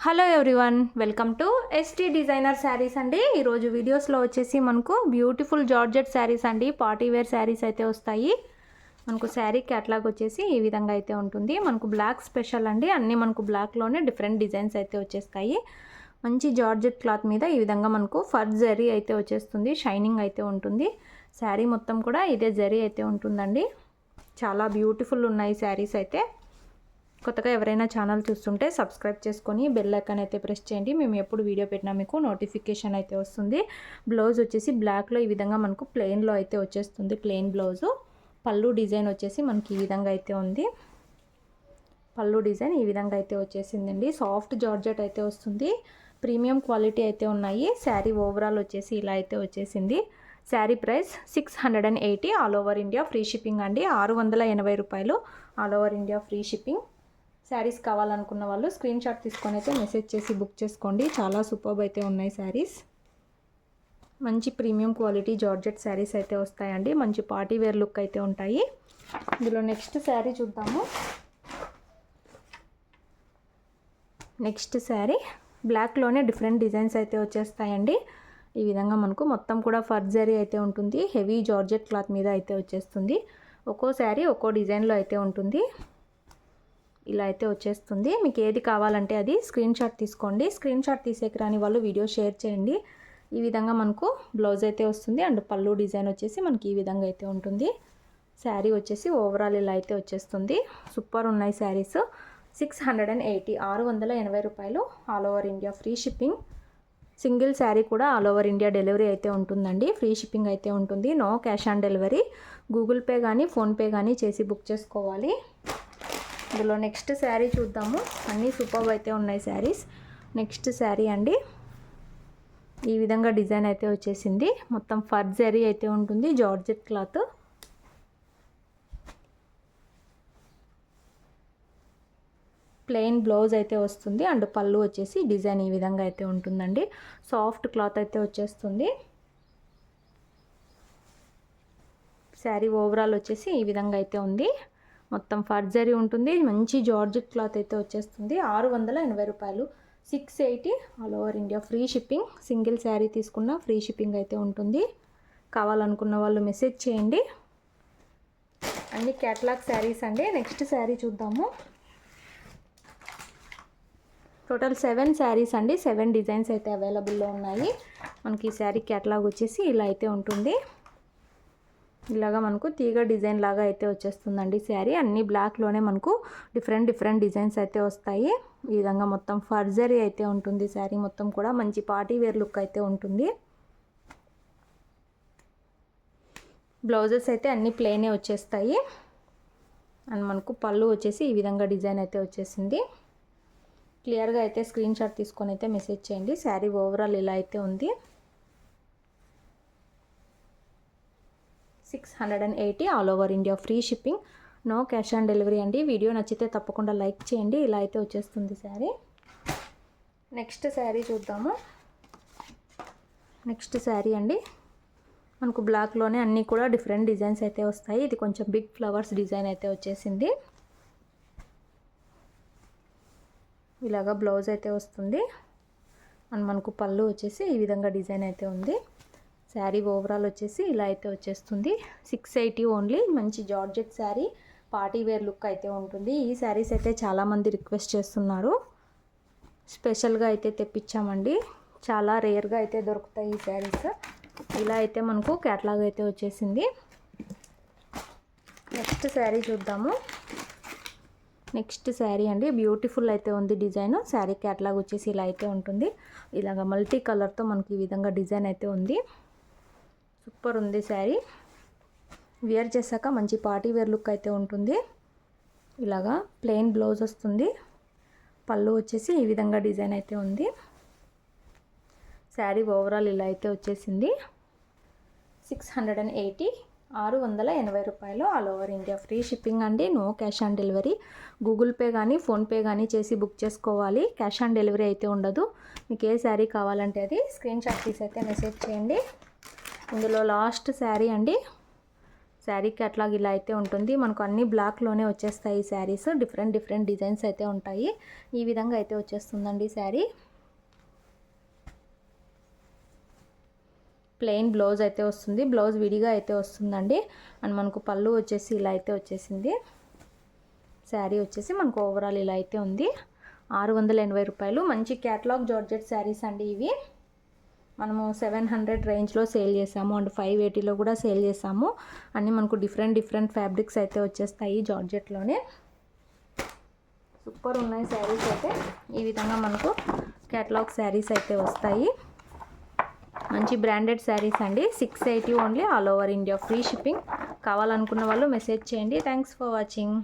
Hello everyone, welcome to ST designer saris అండి. ఈరోజు వీడియోస్లో వచ్చేసి మనకు బ్యూటిఫుల్ జార్జెట్ శారీస్ అండి, పార్టీ వేర్ శారీస్ అయితే వస్తాయి. మనకు శారీ క్యాటలాగ్ వచ్చేసి ఈ విధంగా అయితే ఉంటుంది. మనకు బ్లాక్ స్పెషల్ అండి, అన్నీ మనకు బ్లాక్లోనే డిఫరెంట్ డిజైన్స్ అయితే వచ్చేస్తాయి. మంచి జార్జెట్ క్లాత్ మీద ఈ విధంగా మనకు ఫర్ జరీ అయితే వచ్చేస్తుంది, షైనింగ్ అయితే ఉంటుంది. శారీ మొత్తం కూడా ఇదే జరీ అయితే ఉంటుందండి. చాలా బ్యూటిఫుల్ ఉన్నాయి శారీస్ అయితే. కొత్తగా ఎవరైనా ఛానల్ చూస్తుంటే సబ్స్క్రైబ్ చేసుకొని బెల్ ఐకాన్ అయితే ప్రెస్ చేయండి. మేము ఎప్పుడు వీడియో పెట్టినా మీకు నోటిఫికేషన్ అయితే వస్తుంది. బ్లౌజ్ వచ్చేసి బ్లాక్లో ఈ విధంగా మనకు ప్లెయిన్లో అయితే వచ్చేస్తుంది. Plain blouse. పళ్ళు డిజైన్ వచ్చేసి మనకి ఈ విధంగా అయితే ఉంది. పళ్ళు డిజైన్ ఈ విధంగా అయితే వచ్చేసిందండి. సాఫ్ట్ జార్జెట్ అయితే వస్తుంది. ప్రీమియం క్వాలిటీ అయితే ఉన్నాయి. శారీ ఓవరాల్ వచ్చేసి ఇలా అయితే వచ్చేసింది. Sari price 680, all over India free shipping అండి. 680 రూపాయలు, all over India free shipping. Saris కావాలనుకున్న వాళ్ళు స్క్రీన్ షాట్ తీసుకొని అయితే మెసేజ్ చేసి బుక్ చేసుకోండి. చాలా సూపర్బ్ అయితే ఉన్నాయి శారీస్. మంచి ప్రీమియం క్వాలిటీ జార్జెట్ శారీస్ అయితే వస్తాయండి. మంచి పార్టీ వేర్ లుక్ అయితే ఉంటాయి. ఇందులో నెక్స్ట్ శారీ చూద్దాము. నెక్స్ట్ శారీ బ్లాక్లోనే డిఫరెంట్ డిజైన్స్ అయితే వచ్చేస్తాయండి. ఈ విధంగా మనకు మొత్తం కూడా ఫర్ జరీ అయితే ఉంటుంది. హెవీ జార్జెట్ క్లాత్ మీద అయితే వచ్చేస్తుంది. ఒక్కో శారీ ఒక్కో డిజైన్లో అయితే ఉంటుంది. ఇలా అయితే వచ్చేస్తుంది. మీకు ఏది కావాలంటే అది స్క్రీన్ షాట్ తీసుకోండి. స్క్రీన్ షాట్ తీసేకి రాని వాళ్ళు వీడియో షేర్ చేయండి. ఈ విధంగా మనకు బ్లౌజ్ అయితే వస్తుంది అండ్ పళ్ళు డిజైన్ వచ్చేసి మనకి ఈ విధంగా అయితే ఉంటుంది. శారీ వచ్చేసి ఓవరాల్ ఇలా అయితే వచ్చేస్తుంది. సూపర్ ఉన్నాయి శారీస్. 680, 680 రూపాయలు, all over India free shipping. Single sari కూడా ఆల్ ఓవర్ ఇండియా డెలివరీ అయితే ఉంటుందండి. ఫ్రీ షిప్పింగ్ అయితే ఉంటుంది. No cash on delivery. Google Pay కానీ ఫోన్పే కానీ చేసి బుక్ చేసుకోవాలి. ఇందులో నెక్స్ట్ శారీ చూద్దాము. అన్నీ సూపర్ అయితే ఉన్నాయి శారీస్. నెక్స్ట్ శారీ అండి, ఈ విధంగా డిజైన్ అయితే వచ్చేసింది. మొత్తం ఫర్ జరీ అయితే ఉంటుంది. Georgette cloth. ప్లెయిన్ బ్లౌజ్ అయితే వస్తుంది అండ్ పళ్ళు వచ్చేసి డిజైన్ ఈ విధంగా అయితే ఉంటుందండి. సాఫ్ట్ క్లాత్ అయితే వచ్చేస్తుంది. శారీ ఓవరాల్ వచ్చేసి ఈ విధంగా అయితే ఉంది. మొత్తం ఫర్ జరీ ఉంటుంది. మంచి జార్జెట్ క్లాత్ అయితే వచ్చేస్తుంది. 680 రూపాయలు, 680, all over India free shipping. Single sari తీసుకున్న ఫ్రీ షిప్పింగ్ అయితే ఉంటుంది. కావాలనుకున్న వాళ్ళు మెసేజ్ చేయండి. అన్ని క్యాటలాగ్ శారీస్ అండి. నెక్స్ట్ శారీ చూద్దాము. టోటల్ 7 శారీస్ అండి. 7 డిజైన్స్ అయితే అవైలబుల్లో ఉన్నాయి. మనకి ఈ శారీ క్యాటలాగ్ వచ్చేసి ఇలా అయితే ఉంటుంది. ఇలాగా మనకు తీగ డిజైన్ లాగా అయితే వచ్చేస్తుందండి శారీ. అన్ని బ్లాక్లోనే మనకు డిఫరెంట్ డిజైన్స్ అయితే వస్తాయి. ఈ విధంగా మొత్తం ఫర్ జరీ అయితే ఉంటుంది. శారీ మొత్తం కూడా మంచి పార్టీ వేర్ లుక్ అయితే ఉంటుంది. బ్లౌజెస్ అయితే అన్ని ప్లెయినే వచ్చేస్తాయి. అండ్ మనకు పళ్ళు వచ్చేసి ఈ విధంగా డిజైన్ అయితే వచ్చేసింది. క్లియర్గా అయితే స్క్రీన్ షాట్ తీసుకొని అయితే మెసేజ్ చేయండి. శారీ ఓవరాల్ ఇలా అయితే ఉంది. 680, all over India free shipping. No cash on delivery అండి. వీడియో నచ్చితే తప్పకుండా లైక్ చేయండి. ఇలా అయితే వచ్చేస్తుంది శారీ. నెక్స్ట్ శారీ చూద్దాము. నెక్స్ట్ శారీ అండి, మనకు బ్లాక్లోనే అన్నీ కూడా డిఫరెంట్ డిజైన్స్ అయితే వస్తాయి. ఇది కొంచెం బిగ్ ఫ్లవర్స్ డిజైన్ అయితే వచ్చేసింది. ఇలాగా బ్లౌజ్ అయితే వస్తుంది అండ్ మనకు పళ్ళు వచ్చేసి ఈ విధంగా డిజైన్ అయితే ఉంది. శారీ ఓవరాల్ వచ్చేసి ఇలా అయితే వచ్చేస్తుంది. 680 ఓన్లీ. మంచి georgette sari, party wear look అయితే ఉంటుంది. ఈ శారీస్ అయితే చాలామంది రిక్వెస్ట్ చేస్తున్నారు. స్పెషల్గా అయితే తెప్పించామండి. చాలా రేర్గా అయితే దొరుకుతాయి ఈ శారీస్. ఇలా అయితే మనకు క్యాటలాగ్ అయితే వచ్చేసింది. నెక్స్ట్ శారీ చూద్దాము. నెక్స్ట్ శారీ అండి, బ్యూటిఫుల్ అయితే ఉంది డిజైన్. శారీ క్యాటలాగ్ వచ్చేసి ఇలా అయితే ఉంటుంది. ఇలాగ మల్టీ కలర్తో మనకి ఈ విధంగా డిజైన్ అయితే ఉంది. సూపర్ ఉంది శారీ. వేర్ చేశాక మంచి పార్టీ వేర్ లుక్ అయితే ఉంటుంది. ఇలాగా ప్లెయిన్ బ్లౌజ్ వస్తుంది. పళ్ళు వచ్చేసి ఈ విధంగా డిజైన్ అయితే ఉంది. శారీ ఓవరాల్ ఇలా అయితే వచ్చేసింది. 680, 680 రూపాయలు, all over India free shipping అండి. No cash on delivery. Google Pay కానీ ఫోన్పే కానీ చేసి బుక్ చేసుకోవాలి. క్యాష్ ఆన్ డెలివరీ అయితే ఉండదు. మీకు ఏ శారీ కావాలంటే అది స్క్రీన్ షాట్ తీసి అయితే మెసేజ్ చేయండి. ఇందులో లాస్ట్ శారీ అండి, శారీ క్యాట్లాగ్ ఇలా అయితే ఉంటుంది. మనకు అన్ని బ్లాక్లోనే వచ్చేస్తాయి ఈ శారీస్. డిఫరెంట్ డిఫరెంట్ డిజైన్స్ అయితే ఉంటాయి. ఈ విధంగా అయితే వచ్చేస్తుందండి శారీ. ప్లెయిన్ బ్లౌజ్ అయితే వస్తుంది. బ్లౌజ్ విడిగా అయితే వస్తుందండి. అండ్ మనకు పళ్ళు వచ్చేసి ఇలా అయితే వచ్చేసింది. శారీ వచ్చేసి మనకు ఓవరాల్ ఇలా అయితే ఉంది. 680 రూపాయలు. మంచి క్యాట్లాగ్ జార్జెట్ శారీస్ అండి ఇవి. మనము 700 రేంజ్లో సేల్ చేసాము అండ్ 580లో కూడా సేల్ చేసాము. అన్నీ మనకు డిఫరెంట్ డిఫరెంట్ ఫ్యాబ్రిక్స్ అయితే వచ్చేస్తాయి జార్జెట్లోనే. సూపర్ ఉన్నాయి శారీస్ అయితే. ఈ విధంగా మనకు క్యాట్లాగ్ శారీస్ అయితే వస్తాయి. మంచి బ్రాండెడ్ శారీస్ అండి. 680 only, all over India free shipping. కావాలనుకున్న వాళ్ళు మెసేజ్ చేయండి. Thanks for watching.